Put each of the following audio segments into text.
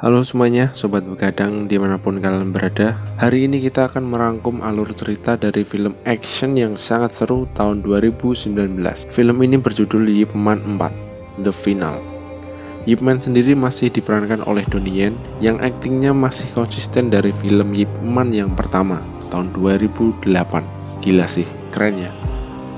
Halo semuanya, Sobat Begadang dimanapun kalian berada. Hari ini kita akan merangkum alur cerita dari film action yang sangat seru tahun 2019. Film ini berjudul Ip Man 4, The Final. Ip Man sendiri masih diperankan oleh Donnie Yen yang aktingnya masih konsisten dari film Ip Man yang pertama, tahun 2008. Gila sih, keren ya.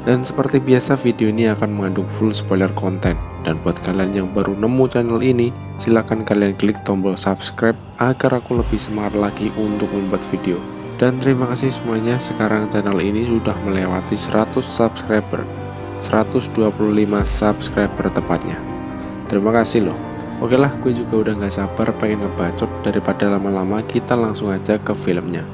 Dan seperti biasa video ini akan mengandung full spoiler konten. Dan buat kalian yang baru nemu channel ini, silahkan kalian klik tombol subscribe agar aku lebih semangat lagi untuk membuat video. Dan terima kasih semuanya, sekarang channel ini sudah melewati 100 subscriber, 125 subscriber tepatnya. Terima kasih loh. Oke lah, gue juga udah gak sabar pengen ngebacot. Daripada lama-lama, kita langsung aja ke filmnya.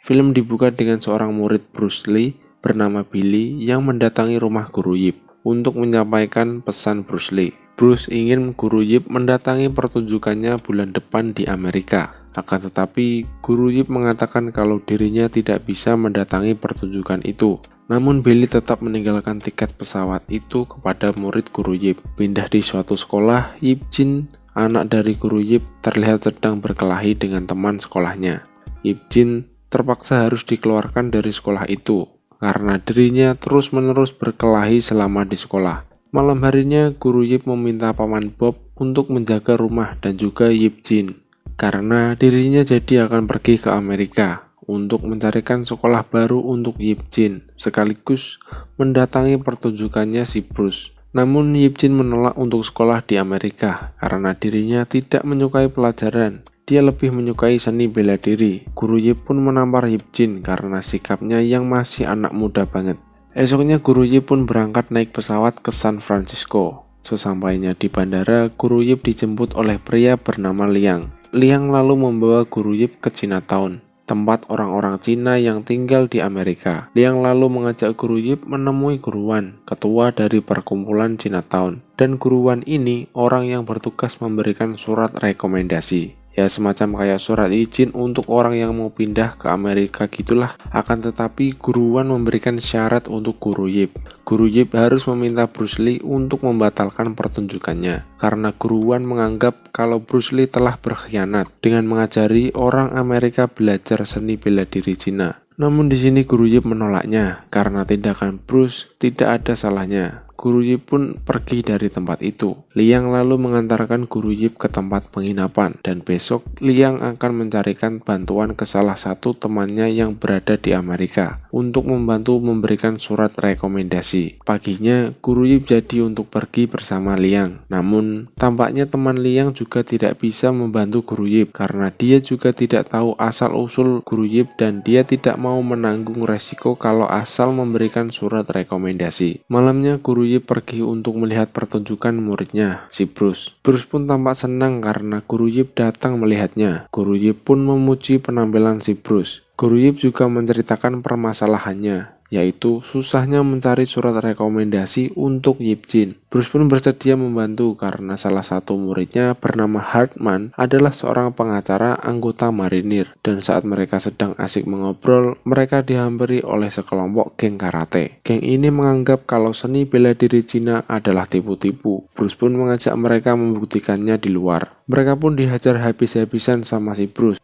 Film dibuka dengan seorang murid Bruce Lee bernama Billy yang mendatangi rumah Guru Yip untuk menyampaikan pesan Bruce Lee. Bruce ingin Guru Yip mendatangi pertunjukannya bulan depan di Amerika. Akan tetapi, Guru Yip mengatakan kalau dirinya tidak bisa mendatangi pertunjukan itu. Namun Billy tetap meninggalkan tiket pesawat itu kepada murid Guru Yip. Pindah di suatu sekolah, Yip Jin, anak dari Guru Yip, terlihat sedang berkelahi dengan teman sekolahnya. Yip Jin terpaksa harus dikeluarkan dari sekolah itu karena dirinya terus-menerus berkelahi selama di sekolah. Malam harinya, Guru Yip meminta Paman Bob untuk menjaga rumah dan juga Yip Jin karena dirinya jadi akan pergi ke Amerika untuk mencarikan sekolah baru untuk Yip Jin sekaligus mendatangi pertunjukannya si Bruce. Namun Yip Jin menolak untuk sekolah di Amerika karena dirinya tidak menyukai pelajaran. Dia lebih menyukai seni bela diri. Guru Yip pun menampar Yip Jin karena sikapnya yang masih anak muda banget. Esoknya Guru Yip pun berangkat naik pesawat ke San Francisco. Sesampainya di bandara, Guru Yip dijemput oleh pria bernama Liang. Liang lalu membawa Guru Yip ke Chinatown, tempat orang-orang Cina yang tinggal di Amerika. Liang lalu mengajak Guru Yip menemui Guruwan, ketua dari perkumpulan Chinatown. Dan Guruwan ini orang yang bertugas memberikan surat rekomendasi. Ya semacam kayak surat izin untuk orang yang mau pindah ke Amerika gitulah. Akan tetapi Guruwan memberikan syarat untuk Guru Yip. Guru Yip harus meminta Bruce Lee untuk membatalkan pertunjukannya karena Guruwan menganggap kalau Bruce Lee telah berkhianat dengan mengajari orang Amerika belajar seni bela diri Cina. Namun di sini Guru Yip menolaknya karena tindakan Bruce tidak ada salahnya. Guru Yip pun pergi dari tempat itu. Liang lalu mengantarkan Guru Yip ke tempat penginapan dan besok Liang akan mencarikan bantuan ke salah satu temannya yang berada di Amerika untuk membantu memberikan surat rekomendasi. Paginya Guru Yip jadi untuk pergi bersama Liang. Namun tampaknya teman Liang juga tidak bisa membantu Guru Yip karena dia juga tidak tahu asal-usul Guru Yip dan dia tidak mau menanggung resiko kalau asal memberikan surat rekomendasi. Malamnya Guru Yip pergi untuk melihat pertunjukan muridnya, si Bruce. Bruce pun tampak senang karena Guru Yip datang melihatnya. Guru Yip pun memuji penampilan si Bruce. Guru Yip juga menceritakan permasalahannya, yaitu susahnya mencari surat rekomendasi untuk Yip Jin. Bruce pun bersedia membantu karena salah satu muridnya bernama Hartman adalah seorang pengacara anggota marinir. Dan saat mereka sedang asik mengobrol, mereka dihampiri oleh sekelompok geng karate. Geng ini menganggap kalau seni bela diri Cina adalah tipu-tipu. Bruce pun mengajak mereka membuktikannya di luar. Mereka pun dihajar habis-habisan sama si Bruce.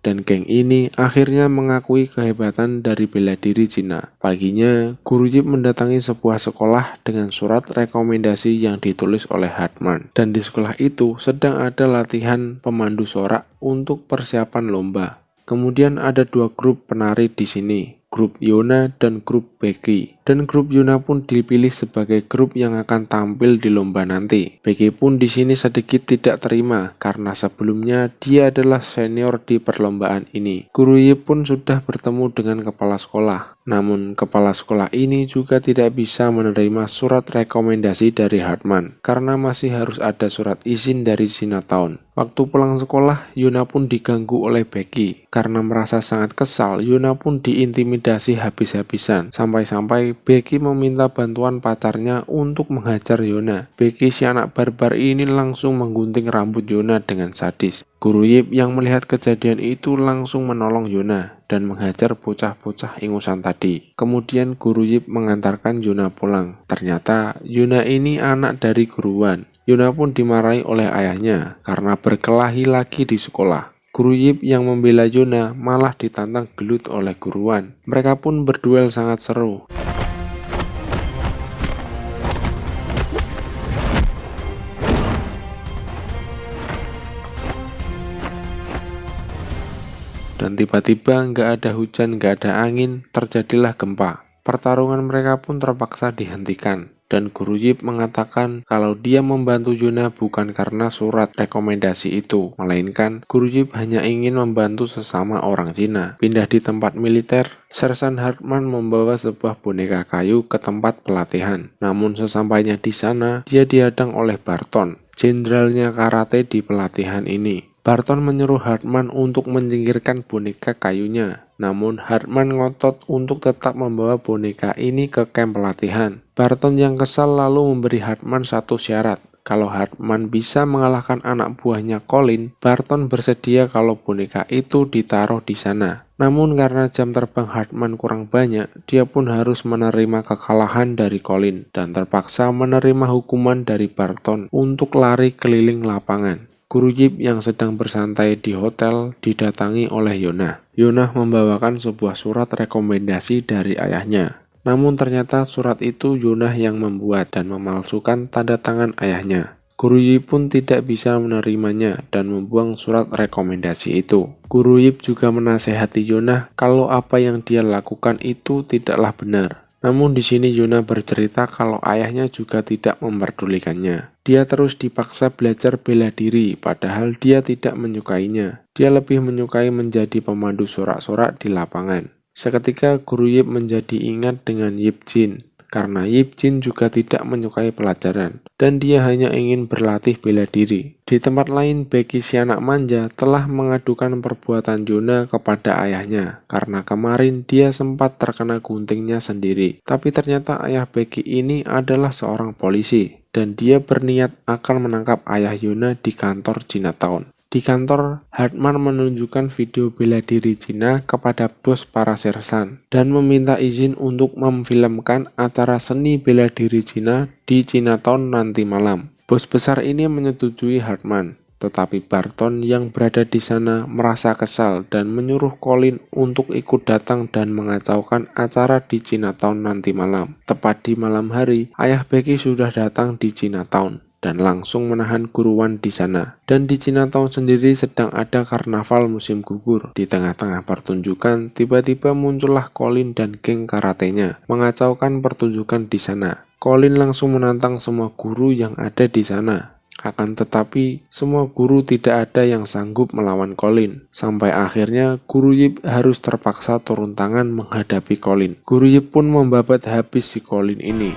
Dan geng ini akhirnya mengakui kehebatan dari bela diri Cina. Paginya, Guru Yip mendatangi sebuah sekolah dengan surat rekomendasi yang ditulis oleh Hartman. Dan di sekolah itu sedang ada latihan pemandu sorak untuk persiapan lomba. Kemudian ada dua grup penari di sini, grup Yona dan grup Becky. Dan grup Yona pun dipilih sebagai grup yang akan tampil di lomba nanti. Becky pun di sini sedikit tidak terima karena sebelumnya dia adalah senior di perlombaan ini. Guru Yip pun sudah bertemu dengan kepala sekolah. Namun kepala sekolah ini juga tidak bisa menerima surat rekomendasi dari Hartman karena masih harus ada surat izin dari Chinatown. Waktu pulang sekolah, Yona pun diganggu oleh Becky. Karena merasa sangat kesal, Yona pun diintimidasi habis-habisan sampai-sampai Becky meminta bantuan pacarnya untuk menghajar Yona. Becky si anak barbar ini langsung menggunting rambut Yona dengan sadis. Guru Yip yang melihat kejadian itu langsung menolong Yona dan menghajar bocah-bocah ingusan tadi. Kemudian Guru Yip mengantarkan Yona pulang. Ternyata Yona ini anak dari guruan. Yona pun dimarahi oleh ayahnya karena berkelahi lagi di sekolah. Guru Yip yang membela Yona malah ditantang gelut oleh guruan. Mereka pun berduel sangat seru. Dan tiba-tiba nggak ada hujan, nggak ada angin, terjadilah gempa. Pertarungan mereka pun terpaksa dihentikan. Dan Guru Yip mengatakan kalau dia membantu Yona bukan karena surat rekomendasi itu, melainkan Guru Yip hanya ingin membantu sesama orang Cina. Pindah di tempat militer, Sersan Hartman membawa sebuah boneka kayu ke tempat pelatihan. Namun sesampainya di sana, dia dihadang oleh Barton, jenderalnya karate di pelatihan ini. Barton menyuruh Hartman untuk menyingkirkan boneka kayunya. Namun Hartman ngotot untuk tetap membawa boneka ini ke kamp pelatihan. Barton yang kesal lalu memberi Hartman satu syarat. Kalau Hartman bisa mengalahkan anak buahnya Colin, Barton bersedia kalau boneka itu ditaruh di sana. Namun karena jam terbang Hartman kurang banyak, dia pun harus menerima kekalahan dari Colin dan terpaksa menerima hukuman dari Barton untuk lari keliling lapangan. Guru Yip yang sedang bersantai di hotel didatangi oleh Yona. Yona membawakan sebuah surat rekomendasi dari ayahnya. Namun ternyata surat itu Yona yang membuat dan memalsukan tanda tangan ayahnya. Guru Yip pun tidak bisa menerimanya dan membuang surat rekomendasi itu. Guru Yip juga menasehati Yona kalau apa yang dia lakukan itu tidaklah benar. Namun di sini Yona bercerita kalau ayahnya juga tidak memperdulikannya. Dia terus dipaksa belajar bela diri, padahal dia tidak menyukainya. Dia lebih menyukai menjadi pemandu sorak-sorak di lapangan. Seketika Guru Yip menjadi ingat dengan Yip Jin, karena Yip Jin juga tidak menyukai pelajaran, dan dia hanya ingin berlatih bela diri. Di tempat lain, Becky si anak manja telah mengadukan perbuatan Yona kepada ayahnya, karena kemarin dia sempat terkena guntingnya sendiri. Tapi ternyata ayah Becky ini adalah seorang polisi, dan dia berniat akan menangkap ayah Yona di kantor Chinatown. Di kantor, Hartman menunjukkan video bela diri Cina kepada bos para sersan dan meminta izin untuk memfilmkan acara seni bela diri Cina di Chinatown nanti malam. Bos besar ini menyetujui Hartman, tetapi Barton yang berada di sana merasa kesal dan menyuruh Colin untuk ikut datang dan mengacaukan acara di Chinatown nanti malam. Tepat di malam hari, ayah Becky sudah datang di Chinatown dan langsung menahan guruan di sana. Dan di Chinatown sendiri sedang ada karnaval musim gugur. Di tengah-tengah pertunjukan, tiba-tiba muncullah Colin dan geng karatenya, mengacaukan pertunjukan di sana. Colin langsung menantang semua guru yang ada di sana. Akan tetapi, semua guru tidak ada yang sanggup melawan Colin. Sampai akhirnya, Guru Yip harus terpaksa turun tangan menghadapi Colin. Guru Yip pun membabat habis si Colin ini.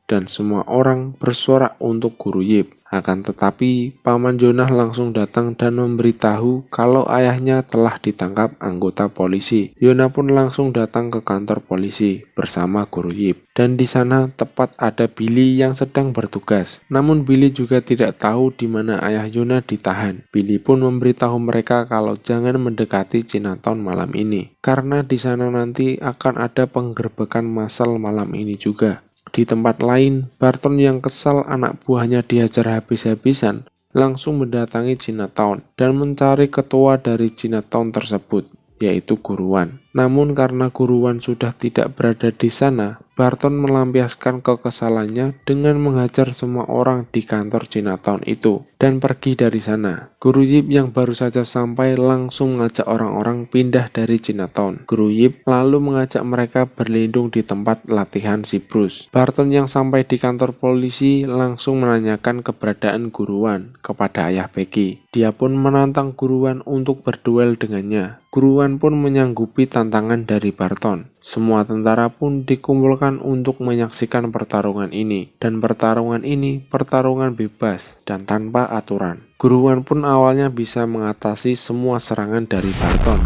Dan semua orang bersorak untuk Guru Yip. Akan tetapi, Paman Yona langsung datang dan memberitahu kalau ayahnya telah ditangkap anggota polisi. Yona pun langsung datang ke kantor polisi bersama Guru Yip. Dan di sana tepat ada Billy yang sedang bertugas. Namun Billy juga tidak tahu di mana ayah Yona ditahan. Billy pun memberitahu mereka kalau jangan mendekati Chinatown malam ini, karena di sana nanti akan ada penggerbekan massal malam ini juga. Di tempat lain, Barton yang kesal anak buahnya dihajar habis-habisan langsung mendatangi Chinatown dan mencari ketua dari Chinatown tersebut, yaitu guruan. Namun karena guruan sudah tidak berada di sana, Barton melampiaskan kekesalannya dengan menghajar semua orang di kantor Chinatown itu dan pergi dari sana. Guru Yip yang baru saja sampai langsung mengajak orang-orang pindah dari Chinatown. Guru Yip lalu mengajak mereka berlindung di tempat latihan si Bruce. Barton yang sampai di kantor polisi langsung menanyakan keberadaan guruan kepada ayah Becky. Dia pun menantang guruan untuk berduel dengannya. Guruan pun menyanggupi tantangan dari Barton. Semua tentara pun dikumpulkan untuk menyaksikan pertarungan ini, dan pertarungan ini pertarungan bebas dan tanpa aturan. Guruwan pun awalnya bisa mengatasi semua serangan dari Barton.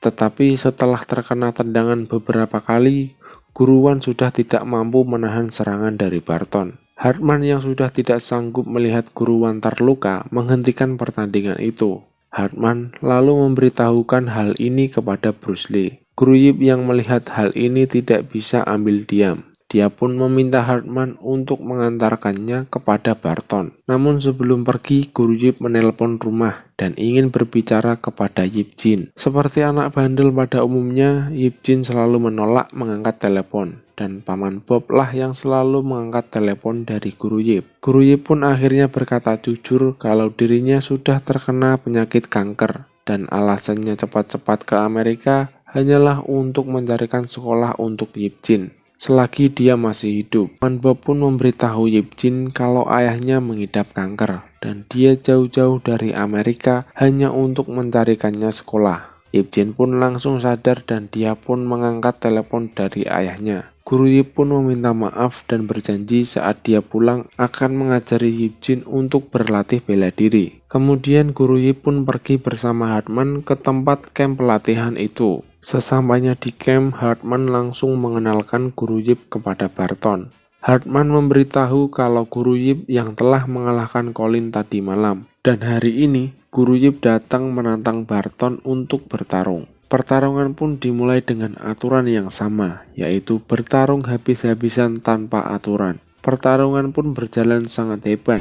Tetapi setelah terkena tendangan beberapa kali, Guruwan sudah tidak mampu menahan serangan dari Barton. Hartman yang sudah tidak sanggup melihat Guruwan terluka menghentikan pertandingan itu. Hartman lalu memberitahukan hal ini kepada Bruce Lee. Guru Yip yang melihat hal ini tidak bisa ambil diam. Dia pun meminta Hartman untuk mengantarkannya kepada Barton. Namun sebelum pergi, Guru Yip menelpon rumah dan ingin berbicara kepada Yip Jin. Seperti anak bandel pada umumnya, Yip Jin selalu menolak mengangkat telepon. Dan Paman Bob lah yang selalu mengangkat telepon dari Guru Yip. Guru Yip pun akhirnya berkata jujur kalau dirinya sudah terkena penyakit kanker. Dan alasannya cepat-cepat ke Amerika hanyalah untuk mencarikan sekolah untuk Yip Jin selagi dia masih hidup. Paman Bob pun memberitahu Yip Jin kalau ayahnya mengidap kanker dan dia jauh-jauh dari Amerika hanya untuk mencarikannya sekolah. Yip Jin pun langsung sadar dan dia pun mengangkat telepon dari ayahnya. Guru Yip pun meminta maaf dan berjanji saat dia pulang akan mengajari Yip Jin untuk berlatih bela diri. Kemudian Guru Yip pun pergi bersama Hartman ke tempat camp pelatihan itu. Sesampainya di camp, Hartman langsung mengenalkan Guru Yip kepada Barton. Hartman memberitahu kalau Guru Yip yang telah mengalahkan Colin tadi malam. Dan hari ini, Guru Yip datang menantang Barton untuk bertarung. Pertarungan pun dimulai dengan aturan yang sama, yaitu bertarung habis-habisan tanpa aturan. Pertarungan pun berjalan sangat hebat.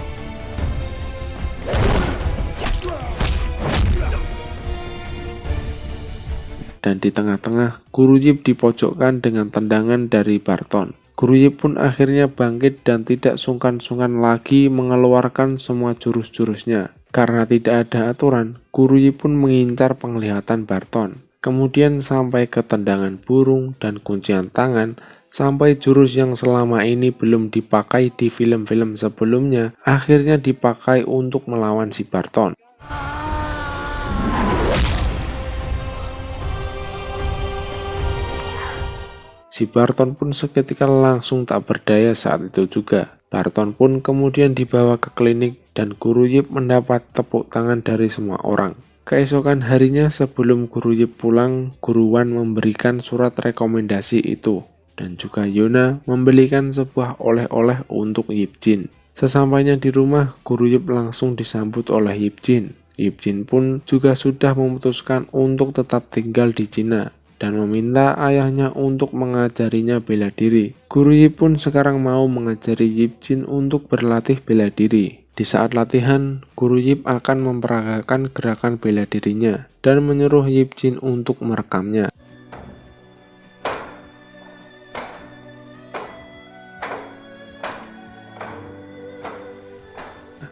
Dan di tengah-tengah, Guru Yip dipojokkan dengan tendangan dari Barton. Guru Yip pun akhirnya bangkit dan tidak sungkan-sungkan lagi mengeluarkan semua jurus-jurusnya. Karena tidak ada aturan, Guru Yip pun mengincar penglihatan Barton. Kemudian sampai ke tendangan burung dan kuncian tangan, sampai jurus yang selama ini belum dipakai di film-film sebelumnya, akhirnya dipakai untuk melawan si Barton. Si Barton pun seketika langsung tak berdaya saat itu juga. Barton pun kemudian dibawa ke klinik dan Guru Yip mendapat tepuk tangan dari semua orang. Keesokan harinya sebelum Guru Yip pulang, Guru Wan memberikan surat rekomendasi itu. Dan juga Yona membelikan sebuah oleh-oleh untuk Yip Jin. Sesampainya di rumah, Guru Yip langsung disambut oleh Yip Jin. Yip Jin pun juga sudah memutuskan untuk tetap tinggal di Cina dan meminta ayahnya untuk mengajarinya bela diri. Guru Yip pun sekarang mau mengajari Yip Jin untuk berlatih bela diri. Di saat latihan, Guru Yip akan memperagakan gerakan bela dirinya dan menyuruh Yip Jin untuk merekamnya.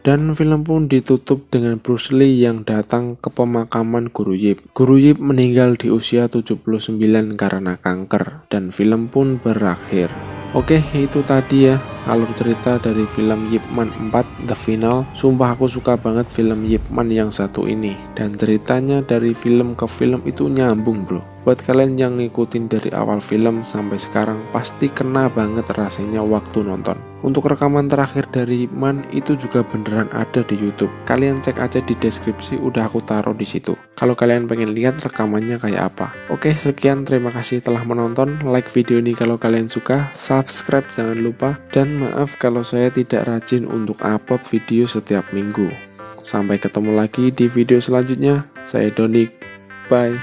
Dan film pun ditutup dengan Bruce Lee yang datang ke pemakaman Guru Yip. Guru Yip meninggal di usia 79 karena kanker, dan film pun berakhir. Oke, itu tadi ya alur cerita dari film Ip Man 4 The Final. Sumpah aku suka banget film Ip Man yang satu ini, dan ceritanya dari film ke film itu nyambung bro. Buat kalian yang ngikutin dari awal film sampai sekarang pasti kena banget rasanya waktu nonton. Untuk rekaman terakhir dari Ip Man itu juga beneran ada di YouTube. Kalian cek aja di deskripsi, udah aku taruh di situ. Kalau kalian pengen lihat rekamannya kayak apa. Oke, sekian, terima kasih telah menonton. Like video ini kalau kalian suka, subscribe jangan lupa, dan maaf kalau saya tidak rajin untuk upload video setiap minggu. Sampai ketemu lagi di video selanjutnya. Saya Donik. Bye.